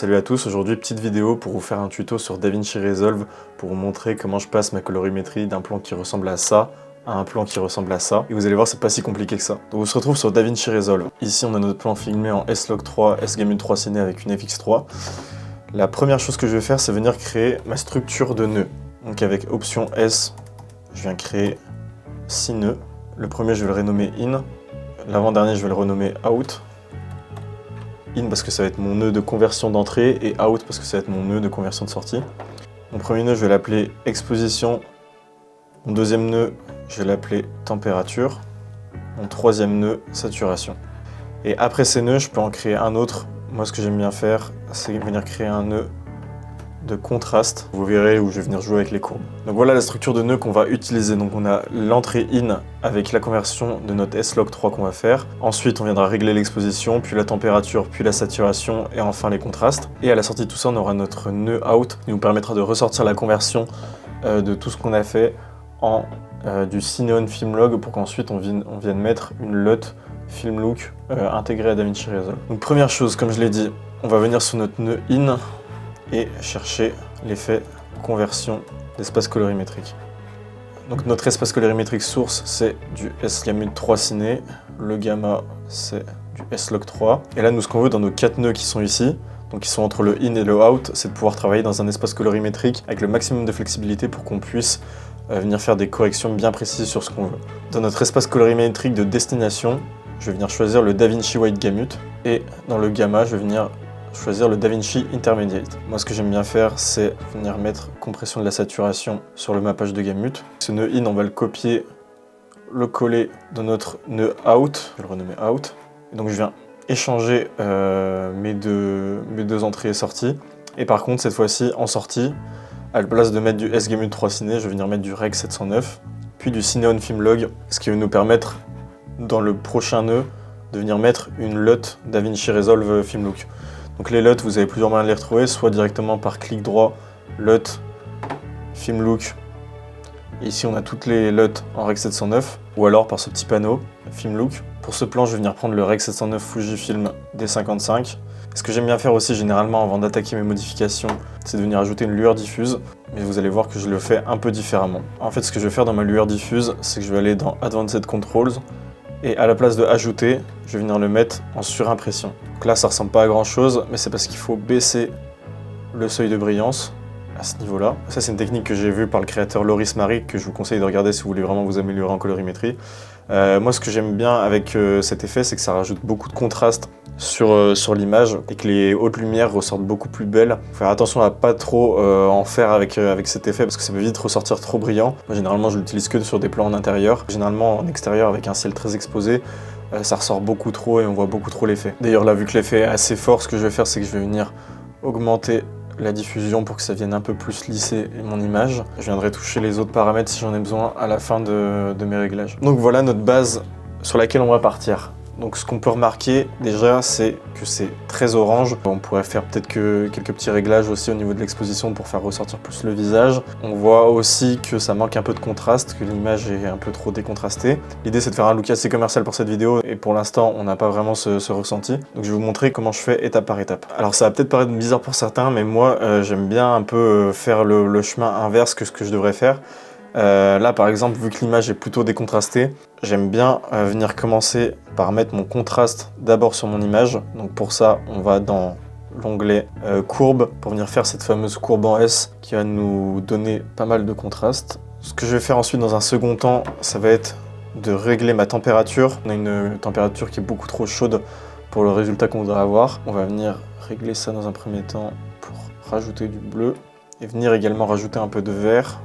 Salut à tous, aujourd'hui petite vidéo pour vous faire un tuto sur DaVinci Resolve pour vous montrer comment je passe ma colorimétrie d'un plan qui ressemble à ça à un plan qui ressemble à ça. Et vous allez voir, c'est pas si compliqué que ça. Donc on se retrouve sur DaVinci Resolve. Ici on a notre plan filmé en S-Log3, S-Gamut 3 Ciné avec une FX3. La première chose que je vais faire, c'est venir créer ma structure de nœuds. Donc avec option S, je viens créer 6 nœuds. Le premier je vais le renommer In, l'avant-dernier je vais le renommer Out. In parce que ça va être mon nœud de conversion d'entrée et Out parce que ça va être mon nœud de conversion de sortie. Mon premier nœud, je vais l'appeler Exposition. Mon deuxième nœud, je vais l'appeler Température. Mon troisième nœud, Saturation. Et après ces nœuds, je peux en créer un autre. Moi, ce que j'aime bien faire, c'est venir créer un nœud de contraste. Vous verrez où je vais venir jouer avec les courbes. Donc voilà la structure de nœud qu'on va utiliser. Donc on a l'entrée in avec la conversion de notre S-Log3 qu'on va faire. Ensuite on viendra régler l'exposition, puis la température, puis la saturation et enfin les contrastes. Et à la sortie de tout ça on aura notre nœud out qui nous permettra de ressortir la conversion de tout ce qu'on a fait en du Cineon Filmlog pour qu'ensuite on vienne mettre une LUT Filmlook intégrée à DaVinci Resolve. Donc première chose, comme je l'ai dit, on va venir sur notre nœud in et chercher l'effet conversion d'espace colorimétrique. Donc notre espace colorimétrique source c'est du S-Gamut 3 Ciné, le gamma c'est du S-Log3. Et là nous ce qu'on veut dans nos 4 nœuds qui sont ici, donc qui sont entre le in et le out, c'est de pouvoir travailler dans un espace colorimétrique avec le maximum de flexibilité pour qu'on puisse venir faire des corrections bien précises sur ce qu'on veut. Dans notre espace colorimétrique de destination, je vais venir choisir le DaVinci White Gamut et dans le gamma je vais venir choisir le DaVinci Intermediate. Moi ce que j'aime bien faire c'est venir mettre compression de la saturation sur le mappage de Gamut. Ce nœud in on va le copier, le coller dans notre nœud out, je vais le renommer out. Et donc je viens échanger mes deux entrées et sorties. Et par contre cette fois-ci en sortie, à la place de mettre du S-Gamut 3 Ciné, je vais venir mettre du Reg 709, puis du Cineon Filmlog, ce qui va nous permettre dans le prochain nœud de venir mettre une LUT DaVinci Resolve Filmlook. Donc les LUT, vous avez plusieurs moyens de les retrouver, soit directement par clic droit, LUT, Filmlook. Et ici on a toutes les LUT en Reg 709, ou alors par ce petit panneau, Filmlook. Pour ce plan, je vais venir prendre le Reg 709 Fujifilm D55. Ce que j'aime bien faire aussi généralement avant d'attaquer mes modifications, c'est de venir ajouter une lueur diffuse, mais vous allez voir que je le fais un peu différemment. En fait, ce que je vais faire dans ma lueur diffuse, c'est que je vais aller dans Advanced Controls, et à la place de ajouter, je vais venir le mettre en surimpression. Donc là, ça ressemble pas à grand chose, mais c'est parce qu'il faut baisser le seuil de brillance à ce niveau-là. Ça, c'est une technique que j'ai vue par le créateur Loris Maric, que je vous conseille de regarder si vous voulez vraiment vous améliorer en colorimétrie. Moi, ce que j'aime bien avec cet effet, c'est que ça rajoute beaucoup de contraste sur l'image et que les hautes lumières ressortent beaucoup plus belles. Faut faire attention à pas trop en faire avec cet effet parce que ça peut vite ressortir trop brillant. Moi, généralement, je l'utilise que sur des plans en intérieur. Généralement, en extérieur, avec un ciel très exposé, ça ressort beaucoup trop et on voit beaucoup trop l'effet. D'ailleurs, là, vu que l'effet est assez fort, ce que je vais faire, c'est que je vais venir augmenter la diffusion pour que ça vienne un peu plus lisser mon image. Je viendrai toucher les autres paramètres si j'en ai besoin à la fin de mes réglages. Donc voilà notre base sur laquelle on va partir. Donc ce qu'on peut remarquer déjà c'est que c'est très orange. On pourrait faire peut-être que quelques petits réglages aussi au niveau de l'exposition pour faire ressortir plus le visage. On voit aussi que ça manque un peu de contraste, que l'image est un peu trop décontrastée. L'idée c'est de faire un look assez commercial pour cette vidéo et pour l'instant on n'a pas vraiment ce ressenti. Donc je vais vous montrer comment je fais étape par étape. Alors ça va peut-être paraître bizarre pour certains mais moi j'aime bien un peu faire le chemin inverse que ce que je devrais faire. Là par exemple, vu que l'image est plutôt décontrastée, j'aime bien venir commencer par mettre mon contraste d'abord sur mon image. Donc pour ça, on va dans l'onglet courbe pour venir faire cette fameuse courbe en S qui va nous donner pas mal de contraste. Ce que je vais faire ensuite dans un second temps, ça va être de régler ma température. On a une température qui est beaucoup trop chaude pour le résultat qu'on voudrait avoir. On va venir régler ça dans un premier temps pour rajouter du bleu et venir également rajouter un peu de vert.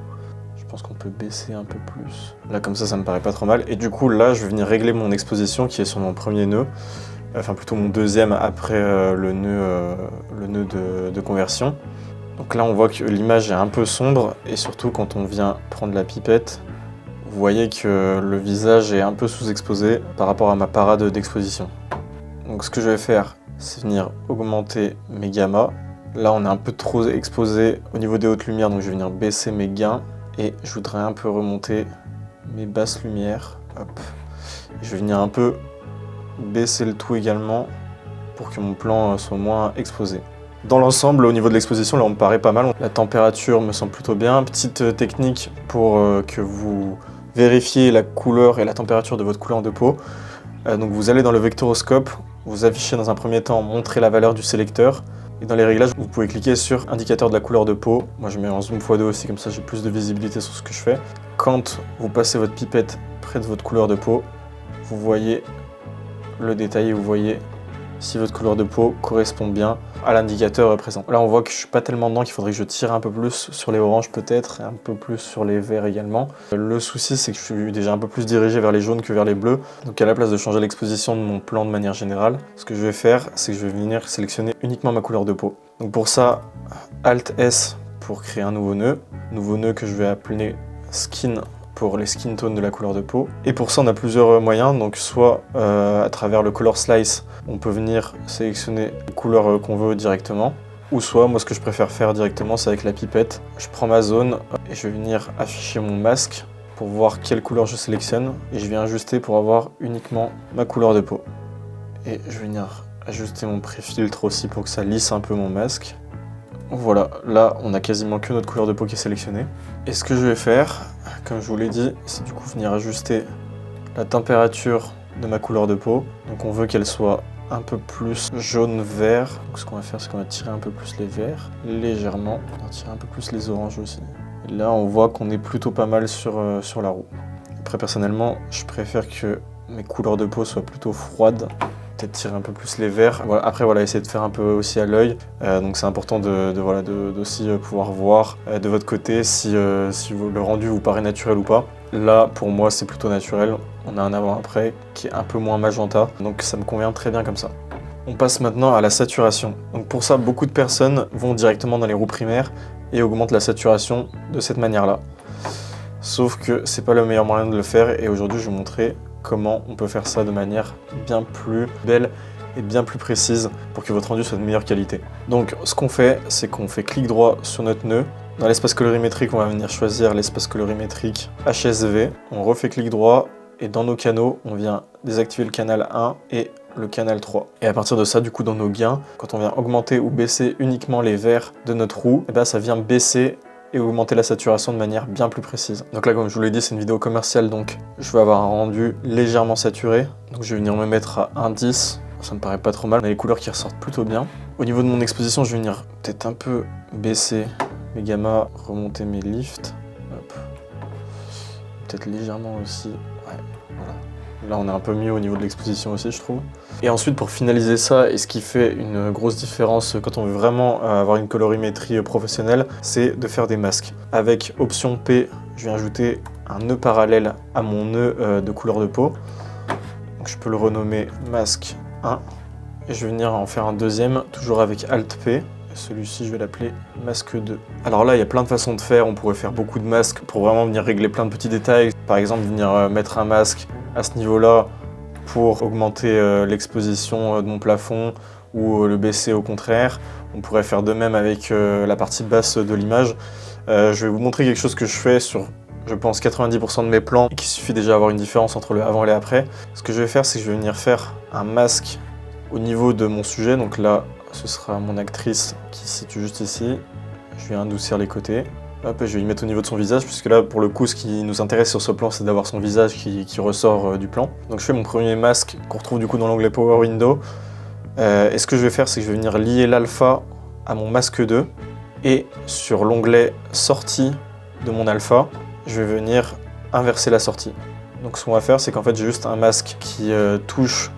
Je pense qu'on peut baisser un peu plus. Là comme ça me paraît pas trop mal. Et du coup là je vais venir régler mon exposition qui est sur mon premier nœud. Enfin plutôt mon deuxième après le nœud de conversion. Donc là on voit que l'image est un peu sombre et surtout quand on vient prendre la pipette, vous voyez que le visage est un peu sous-exposé par rapport à ma parade d'exposition. Donc ce que je vais faire, c'est venir augmenter mes gammas. Là on est un peu trop exposé au niveau des hautes lumières donc je vais venir baisser mes gains. Et je voudrais un peu remonter mes basses lumières. Hop. Je vais venir un peu baisser le tout également pour que mon plan soit moins exposé. Dans l'ensemble, au niveau de l'exposition, là on me paraît pas mal. La température me semble plutôt bien. Petite technique pour que vous vérifiez la couleur et la température de votre couleur de peau. Donc vous allez dans le vectoroscope, vous affichez dans un premier temps montrer la valeur du sélecteur. Et dans les réglages, vous pouvez cliquer sur indicateur de la couleur de peau. Moi je mets en zoom x2 aussi, comme ça j'ai plus de visibilité sur ce que je fais. Quand vous passez votre pipette près de votre couleur de peau, vous voyez le détail et vous voyez si votre couleur de peau correspond bien à l'indicateur présent. Là on voit que je suis pas tellement dedans, qu'il faudrait que je tire un peu plus sur les oranges peut-être, et un peu plus sur les verts également. Le souci c'est que je suis déjà un peu plus dirigé vers les jaunes que vers les bleus, donc à la place de changer l'exposition de mon plan de manière générale, ce que je vais faire c'est que je vais venir sélectionner uniquement ma couleur de peau. Donc pour ça, Alt S pour créer un nouveau nœud que je vais appeler Skin pour les skin tones de la couleur de peau. Et pour ça on a plusieurs moyens, donc soit à travers le color slice, on peut venir sélectionner les couleurs qu'on veut directement, ou soit moi ce que je préfère faire directement c'est avec la pipette. Je prends ma zone et je vais venir afficher mon masque pour voir quelle couleur je sélectionne et je viens ajuster pour avoir uniquement ma couleur de peau. Et je vais venir ajuster mon pré-filtre aussi pour que ça lisse un peu mon masque. Voilà, là on a quasiment que notre couleur de peau qui est sélectionnée. Et ce que je vais faire, comme je vous l'ai dit, c'est du coup venir ajuster la température de ma couleur de peau. Donc on veut qu'elle soit un peu plus jaune-vert. Donc ce qu'on va faire, c'est qu'on va tirer un peu plus les verts, légèrement. On va tirer un peu plus les oranges aussi. Et là on voit qu'on est plutôt pas mal sur la roue. Après personnellement, je préfère que mes couleurs de peau soient plutôt froides. Peut-être tirer un peu plus les verts. Voilà. Après voilà, essayer de faire un peu aussi à l'œil. Donc c'est important aussi pouvoir voir de votre côté si le rendu vous paraît naturel ou pas. Là pour moi c'est plutôt naturel. On a un avant-après qui est un peu moins magenta. Donc ça me convient très bien comme ça. On passe maintenant à la saturation. Donc pour ça, beaucoup de personnes vont directement dans les roues primaires et augmentent la saturation de cette manière-là. Sauf que c'est pas le meilleur moyen de le faire et aujourd'hui je vais vous montrer comment on peut faire ça de manière bien plus belle et bien plus précise pour que votre rendu soit de meilleure qualité. Donc ce qu'on fait, c'est qu'on fait clic droit sur notre nœud. Dans l'espace colorimétrique, on va venir choisir l'espace colorimétrique HSV. On refait clic droit et dans nos canaux, on vient désactiver le canal 1 et le canal 3. Et à partir de ça, du coup, dans nos gains, quand on vient augmenter ou baisser uniquement les verts de notre roue, et ben, ça vient baisser et augmenter la saturation de manière bien plus précise. Donc là, comme je vous l'ai dit, c'est une vidéo commerciale, donc je vais avoir un rendu légèrement saturé. Donc je vais venir me mettre à 1,10. Ça me paraît pas trop mal, on a les couleurs qui ressortent plutôt bien. Au niveau de mon exposition, je vais venir peut-être un peu baisser mes gammas, remonter mes lifts. Peut-être légèrement aussi. Ouais, voilà. Là, on est un peu mieux au niveau de l'exposition aussi, je trouve. Et ensuite, pour finaliser ça, et ce qui fait une grosse différence quand on veut vraiment avoir une colorimétrie professionnelle, c'est de faire des masques. Avec option P, je viens ajouter un nœud parallèle à mon nœud de couleur de peau. Donc, je peux le renommer masque 1. Et je vais venir en faire un deuxième, toujours avec Alt P. Celui-ci, je vais l'appeler masque 2. Alors là, il y a plein de façons de faire. On pourrait faire beaucoup de masques pour vraiment venir régler plein de petits détails. Par exemple, venir mettre un masque à ce niveau-là pour augmenter l'exposition de mon plafond ou le baisser au contraire. On pourrait faire de même avec la partie basse de l'image. Je vais vous montrer quelque chose que je fais sur, je pense, 90% de mes plans et qu'il suffit déjà d'avoir une différence entre le avant et l'après. Ce que je vais faire, c'est que je vais venir faire un masque au niveau de mon sujet. Donc là, ce sera mon actrice qui se situe juste ici. Je vais adoucir les côtés. Hop, je vais y mettre au niveau de son visage, puisque là, pour le coup, ce qui nous intéresse sur ce plan, c'est d'avoir son visage qui ressort du plan. Donc je fais mon premier masque qu'on retrouve du coup dans l'onglet Power Window. Et ce que je vais faire, c'est que je vais venir lier l'alpha à mon masque 2. Et sur l'onglet sortie de mon alpha, je vais venir inverser la sortie. Donc ce qu'on va faire, c'est qu'en fait, j'ai juste un masque qui touche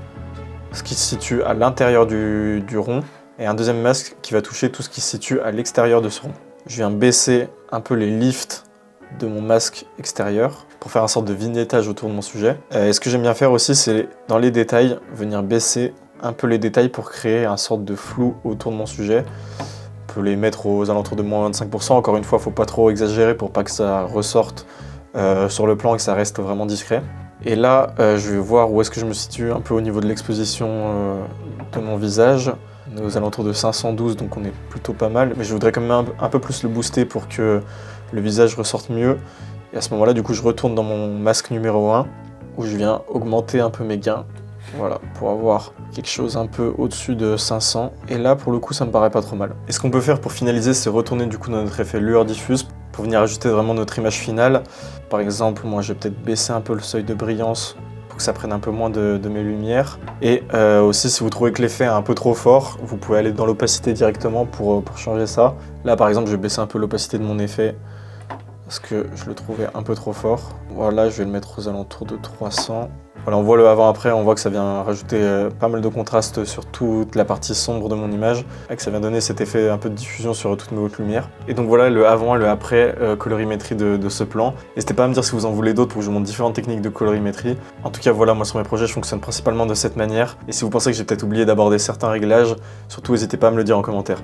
ce qui se situe à l'intérieur du rond, et un deuxième masque qui va toucher tout ce qui se situe à l'extérieur de ce rond. Je viens baisser un peu les lifts de mon masque extérieur pour faire une sorte de vignettage autour de mon sujet. Et ce que j'aime bien faire aussi, c'est dans les détails, venir baisser un peu les détails pour créer une sorte de flou autour de mon sujet. On peut les mettre aux alentours de moins 25%. Encore une fois, il ne faut pas trop exagérer pour pas que ça ressorte sur le plan et que ça reste vraiment discret. Et là, je vais voir où est-ce que je me situe un peu au niveau de l'exposition de mon visage. On est aux alentours de 512, donc on est plutôt pas mal. Mais je voudrais quand même un peu plus le booster pour que le visage ressorte mieux. Et à ce moment-là, du coup, je retourne dans mon masque numéro 1, où je viens augmenter un peu mes gains Voilà, pour avoir quelque chose un peu au-dessus de 500. Et là, pour le coup, ça me paraît pas trop mal. Et ce qu'on peut faire pour finaliser, c'est retourner du coup dans notre effet lueur diffuse pour venir ajuster vraiment notre image finale. Par exemple, moi, je vais peut-être baisser un peu le seuil de brillance pour que ça prenne un peu moins de mes lumières. Et aussi, si vous trouvez que l'effet est un peu trop fort, vous pouvez aller dans l'opacité directement pour changer ça. Là, par exemple, je vais baisser un peu l'opacité de mon effet parce que je le trouvais un peu trop fort. Voilà, je vais le mettre aux alentours de 300. Voilà, on voit le avant-après, on voit que ça vient rajouter pas mal de contraste sur toute la partie sombre de mon image, et que ça vient donner cet effet un peu de diffusion sur toutes mes hautes lumières. Et donc voilà le avant et le après colorimétrie de ce plan. N'hésitez pas à me dire si vous en voulez d'autres pour que je vous montre différentes techniques de colorimétrie. En tout cas voilà, moi sur mes projets je fonctionne principalement de cette manière, et si vous pensez que j'ai peut-être oublié d'aborder certains réglages, surtout n'hésitez pas à me le dire en commentaire.